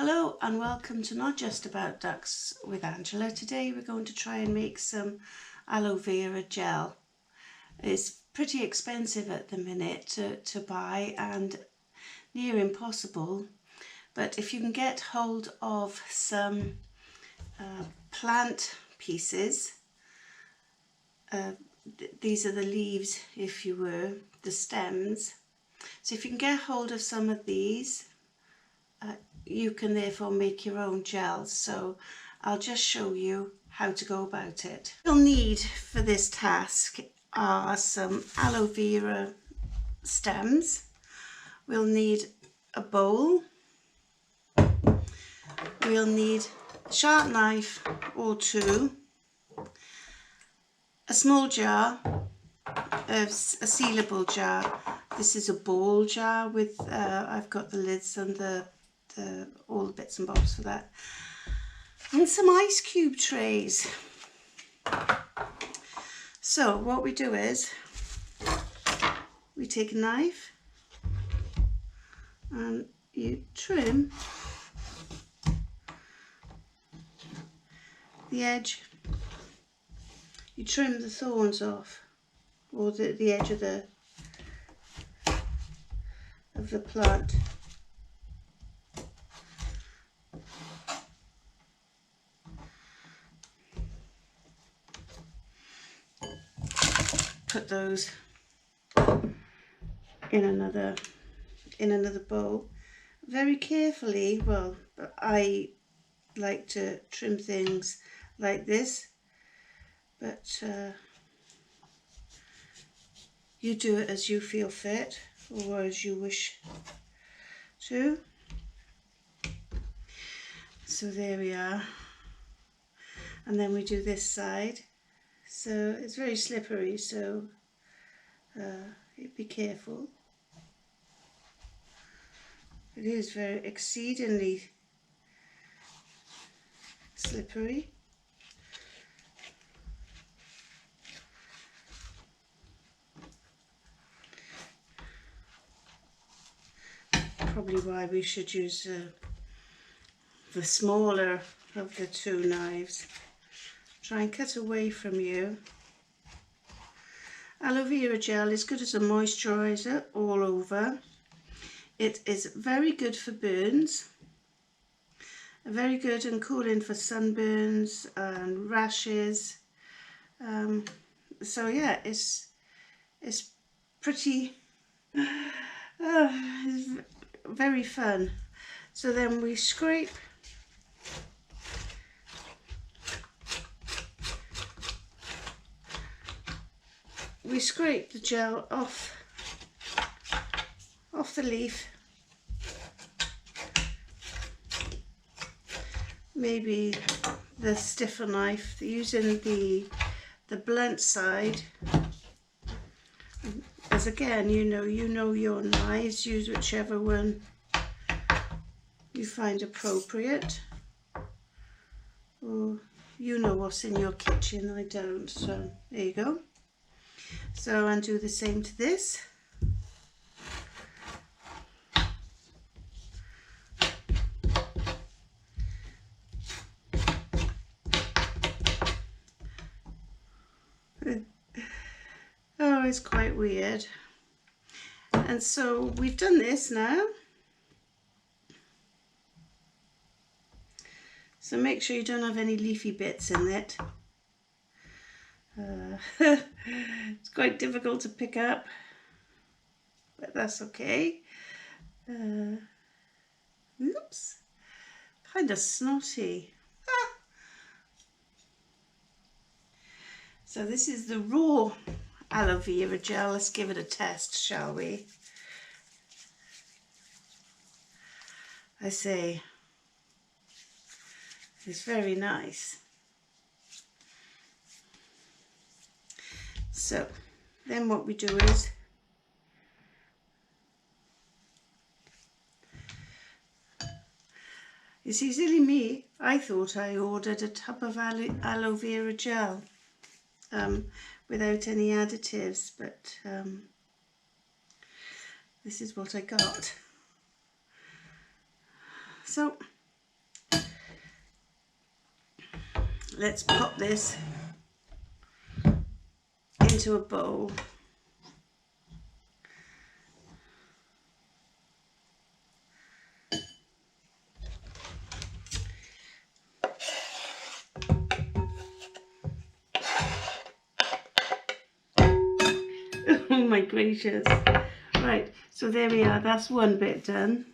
Hello and welcome to Not Just About Ducks with Angela. Today we're going to try and make some aloe vera gel. It's pretty expensive at the minute to buy and near impossible, but if you can get hold of some plant pieces, these are the leaves if you were, the stems. So if you can get hold of some of these, you can therefore make your own gels. So I'll just show you how to go about it. What you'll need for this task are some aloe vera stems. We'll need a bowl. We'll need a sharp knife or two, a small jar, a sealable jar. This is a ball jar with, I've got the lids and all the bits and bobs for that, and some ice cube trays. So what we do is we take a knife and you trim the edge, you trim the thorns off, or the edge of the plant. Put those in another bowl very carefully. Well, I like to trim things like this, but you do it as you feel fit or as you wish to. So there we are, and then we do this side. So it's very slippery, so be careful. It is very exceedingly slippery. Probably why we should use the smaller of the two knives. Try and cut away from you. Aloe vera gel is good as a moisturizer all over. It is very good for burns, very good and cooling for sunburns and rashes. So yeah, it's pretty it's very fun. So then we scrape the gel off the leaf. Maybe the stiffer knife, using the blunt side. As again, you know your knives, use whichever one you find appropriate. Or you know what's in your kitchen, I don't, so there you go. So and do the same to this. Oh, it's quite weird. And so we've done this now. So make sure you don't have any leafy bits in it. It's quite difficult to pick up, but that's okay. Oops, kind of snotty. So this is the raw aloe vera gel. Let's give it a test, shall we? I say, it's very nice. So then what we do is you see, silly me, I thought I ordered a tub of aloe vera gel without any additives, but this is what I got. So let's pop this into a bowl. Oh my gracious. Right, so there we are, that's one bit done.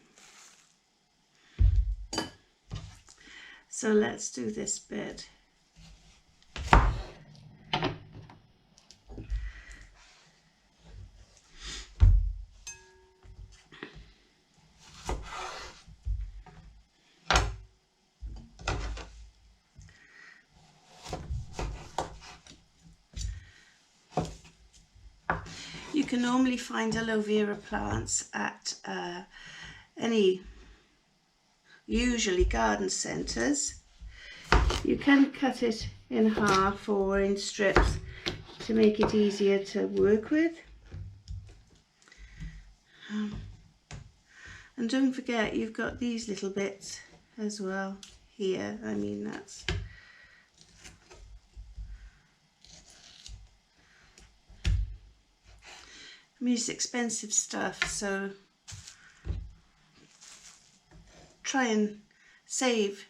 So let's do this bit. You can normally find aloe vera plants at any, usually garden centres. You can cut it in half or in strips to make it easier to work with. And don't forget, you've got these little bits as well here. I mean, that's... I mean, it's expensive stuff, so try and save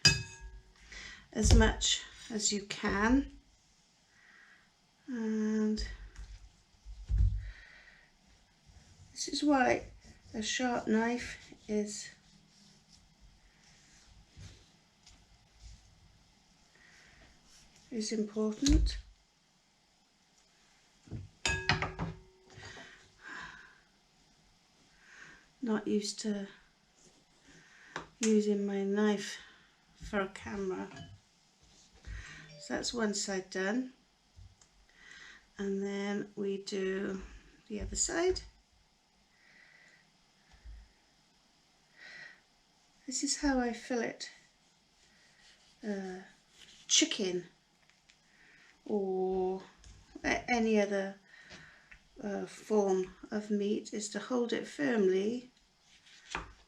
as much as you can. And this is why a sharp knife is important. Not used to using my knife for a camera. So that's one side done. And then we do the other side. This is how I fillet chicken or any other form of meat, is to hold it firmly,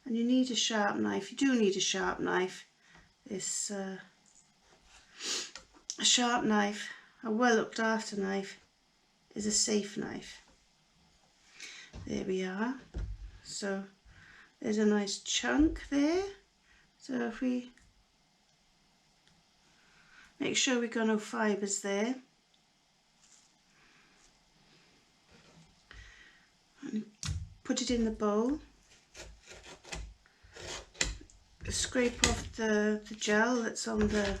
and you need a sharp knife. You do need a sharp knife. This a sharp knife, a well looked after knife, is a safe knife. There we are. So there's a nice chunk there. So if we make sure we've got no fibres there. And put it in the bowl. Scrape off the gel that's on the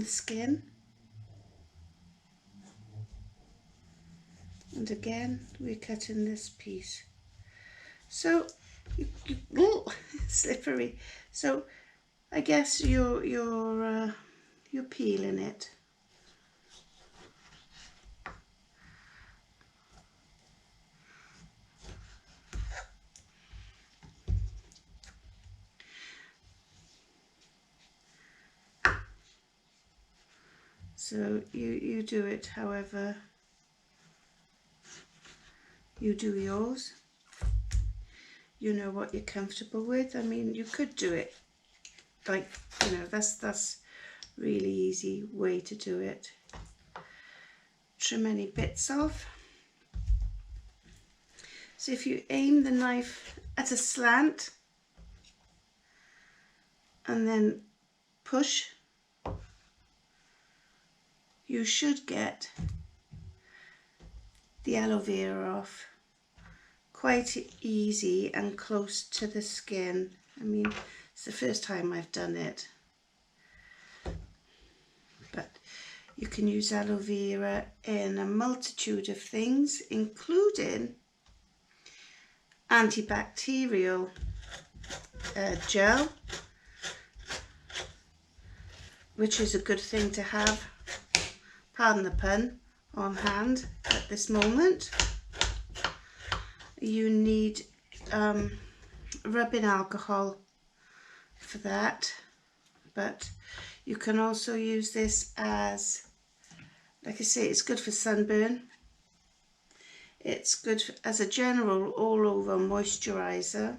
skin. And again, we're cutting this piece. So, slippery. So, I guess you're peeling it. So you do it however you do yours. You know what you're comfortable with. I mean, you could do it like, you know, that's really easy way to do it. Trim any bits off. So if you aim the knife at a slant and then push, you should get the aloe vera off quite easy and close to the skin. I mean, it's the first time I've done it, but you can use aloe vera in a multitude of things, including antibacterial gel, which is a good thing to have, pardon the pun, on hand at this moment. You need rubbing alcohol for that, but you can also use this as, like I say, it's good for sunburn. It's good as a general all over moisturizer.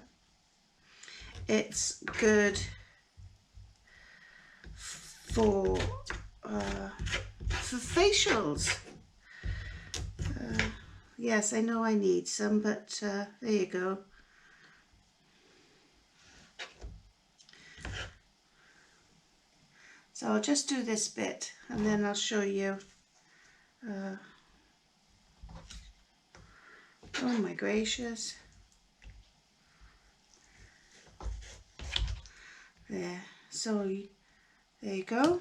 It's good for facials. Yes, I know I need some, but there you go. So I'll just do this bit and then I'll show you. Oh my gracious. There. So there you go.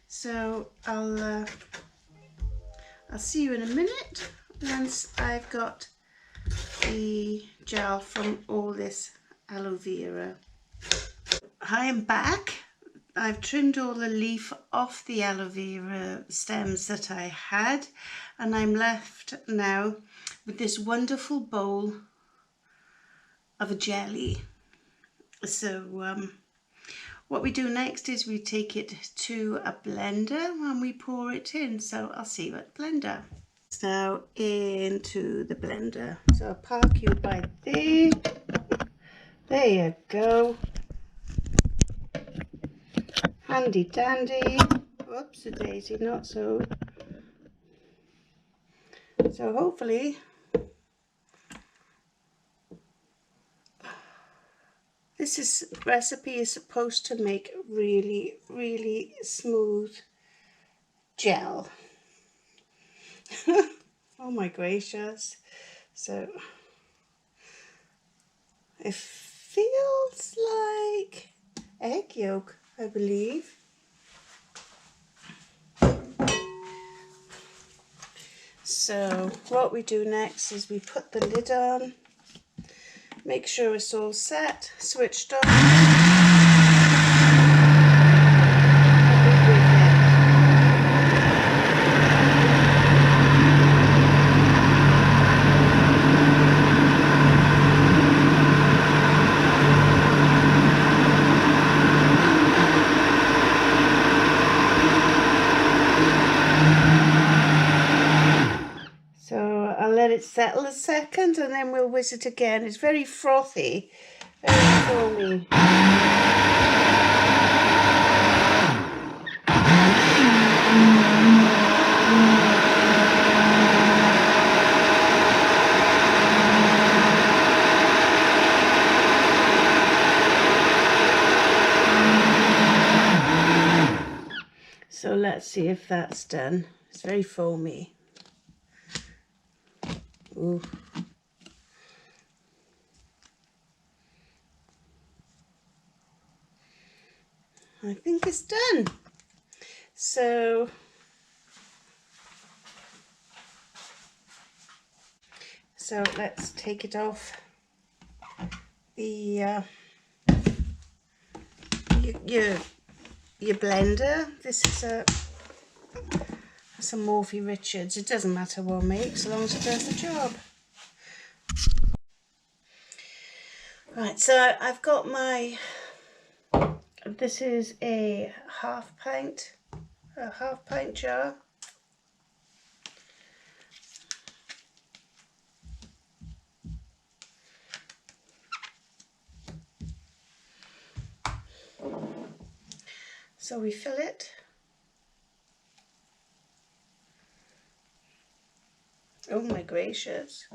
So I'll see you in a minute once I've got the gel from all this aloe vera. I am back. I've trimmed all the leaf off the aloe vera stems that I had, and I'm left now with this wonderful bowl of a jelly. So what we do next is we take it to a blender and we pour it in. So I'll see you at the blender. Now into the blender. So I'll park you by there. There you go. Handy dandy. Oops, a daisy, not so. So hopefully this recipe is supposed to make really, really smooth gel. Oh my gracious. So it feels like egg yolk, I believe. So what we do next is we put the lid on, make sure it's all set, switched on. Let it settle a second and then we'll whisk it again. It's very frothy, very foamy. So let's see if that's done. It's very foamy. Ooh. I think it's done. So let's take it off the your blender. This is a Morphe Richards. It doesn't matter what I make, so long as it does the job. Right, so I've got my, this is a half pint jar. So we fill it. Oh my gracious.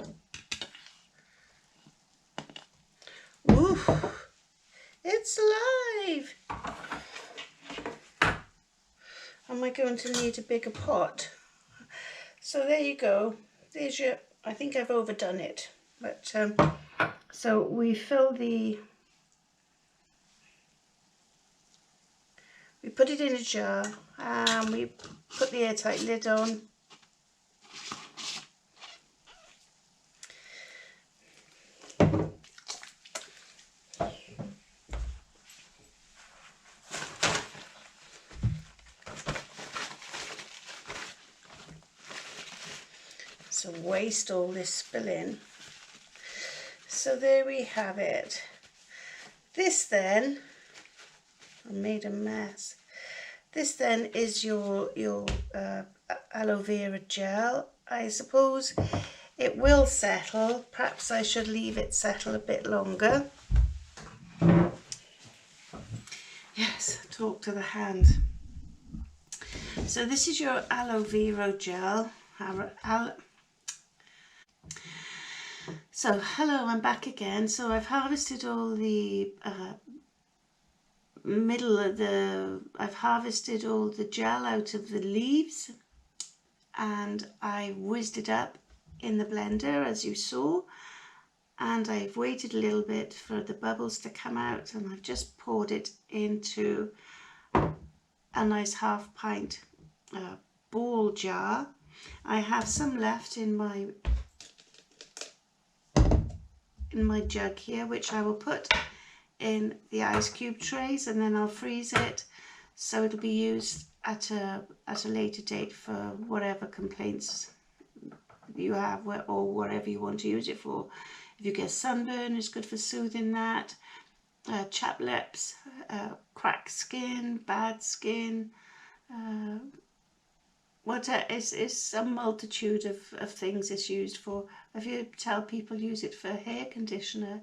Ooh, it's alive. Am I going to need a bigger pot? So there you go. There's your, I think I've overdone it. But so we fill the, we put it in a jar and we put the airtight lid on. So waste all this spilling. So there we have it. This then, I made a mess. This then is your aloe vera gel. I suppose It will settle. Perhaps I should leave it settle a bit longer. Yes, talk to the hand. So this is your Aloe Vera Gel. So hello, I'm back again. So I've harvested all the I've harvested all the gel out of the leaves, and I whizzed it up in the blender as you saw, and I've waited a little bit for the bubbles to come out, and I've just poured it into a nice half pint ball jar. I have some left in my jug here, which I will put in the ice cube trays, and then I'll freeze it so it'll be used at a later date for whatever complaints you have, or whatever you want to use it for. If you get sunburn, it's good for soothing that. Chapped lips, cracked skin, bad skin, it's a multitude of things it's used for. If you tell people use it for hair conditioner,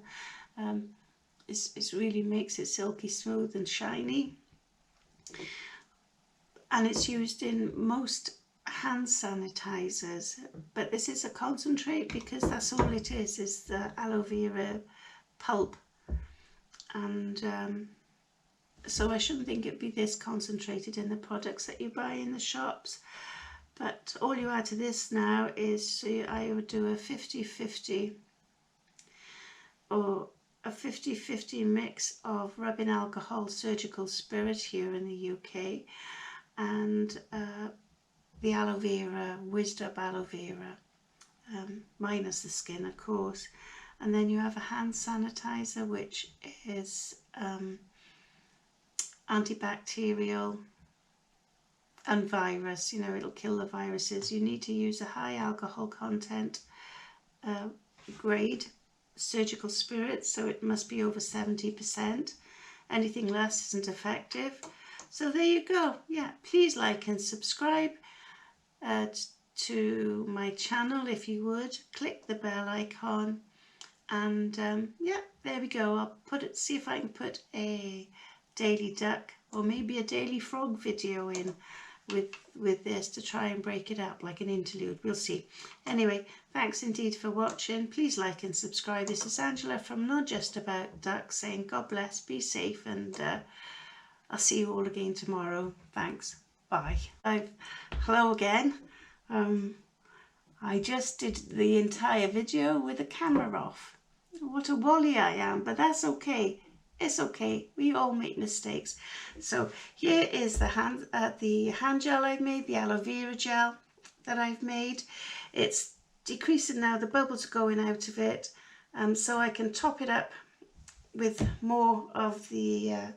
it really makes it silky smooth and shiny. And it's used in most hand sanitizers, but this is a concentrate because that's all it is the aloe vera pulp. And so I shouldn't think it'd be this concentrated in the products that you buy in the shops. But all you add to this now is, I would do a 50-50 or a 50-50 mix of rubbing alcohol, surgical spirit here in the UK, and the aloe vera, whizzed up aloe vera, minus the skin of course. And then you have a hand sanitizer, which is antibacterial and virus, it'll kill the viruses. You need to use a high alcohol content grade surgical spirit, so it must be over 70%. Anything less isn't effective. So there you go. Yeah, please like and subscribe to my channel if you would. Click the bell icon, and yeah, there we go. I'll see if I can put a daily duck or maybe a daily frog video in with this to try and break it up like an interlude. We'll see. Anyway, thanks indeed for watching. Please like and subscribe. This is Angela from Not Just About Ducks saying God bless, be safe, and I'll see you all again tomorrow. Thanks. Bye. Hello again. I just did the entire video with the camera off. What a wally I am, but that's okay. It's okay, we all make mistakes. So here is the hand gel I've made, the aloe vera gel that I've made. It's decreasing now, the bubbles are going out of it, so I can top it up with more of the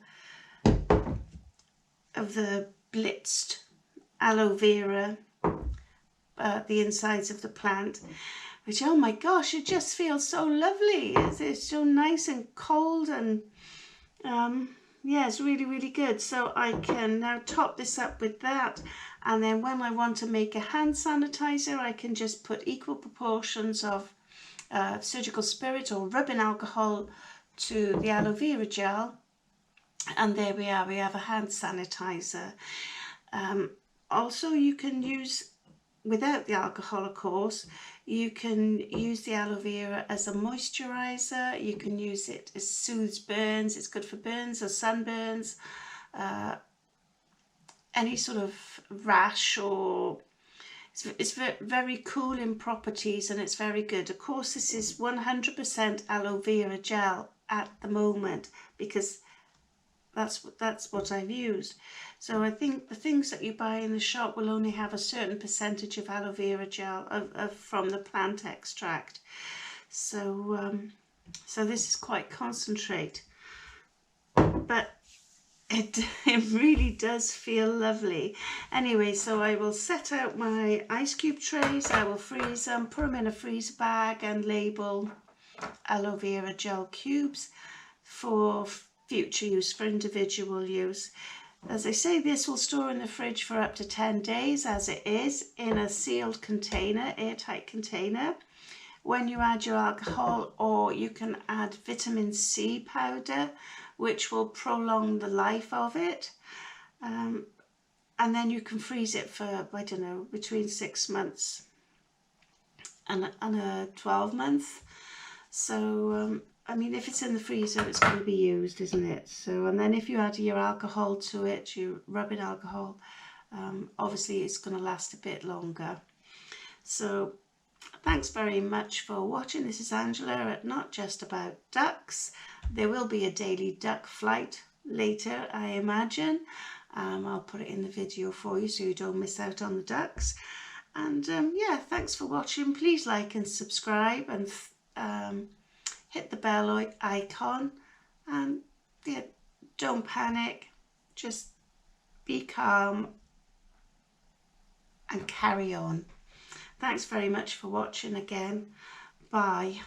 blitzed aloe vera, the insides of the plant, which, oh my gosh, it just feels so lovely. It's so nice and cold, and yeah, it's really, really good. So I can now top this up with that, and then when I want to make a hand sanitizer, I can just put equal proportions of surgical spirit or rubbing alcohol to the aloe vera gel, and there we are, we have a hand sanitizer. Also, you can use, without the alcohol of course, you can use the aloe vera as a moisturizer. You can use it, it soothes burns, it's good for burns or sunburns, any sort of rash, or it's very cooling properties, and it's very good. Of course, this is 100% aloe vera gel at the moment because that's what I've used. So I think the things that you buy in the shop will only have a certain percentage of aloe vera gel from the plant extract. So so this is quite concentrate, but it really does feel lovely. Anyway, so I will set out my ice cube trays. I will freeze them, put them in a freezer bag, and label aloe vera gel cubes for future use, for individual use. As I say, this will store in the fridge for up to 10 days as it is in a sealed container, airtight container. when you add your alcohol, or you can add vitamin C powder, which will prolong the life of it. And then you can freeze it for, I don't know, between 6 months and a 12 month. So I mean, if it's in the freezer, it's going to be used, isn't it? So, and then if you add your alcohol to it, your rubbing alcohol, obviously it's going to last a bit longer. So thanks very much for watching. This is Angela at Not Just About Ducks. There will be a daily duck flight later, I imagine. I'll put it in the video for you so you don't miss out on the ducks. And yeah, thanks for watching. Please like and subscribe, and hit the bell icon. And yeah, don't panic, just be calm and carry on. Thanks very much for watching again. Bye.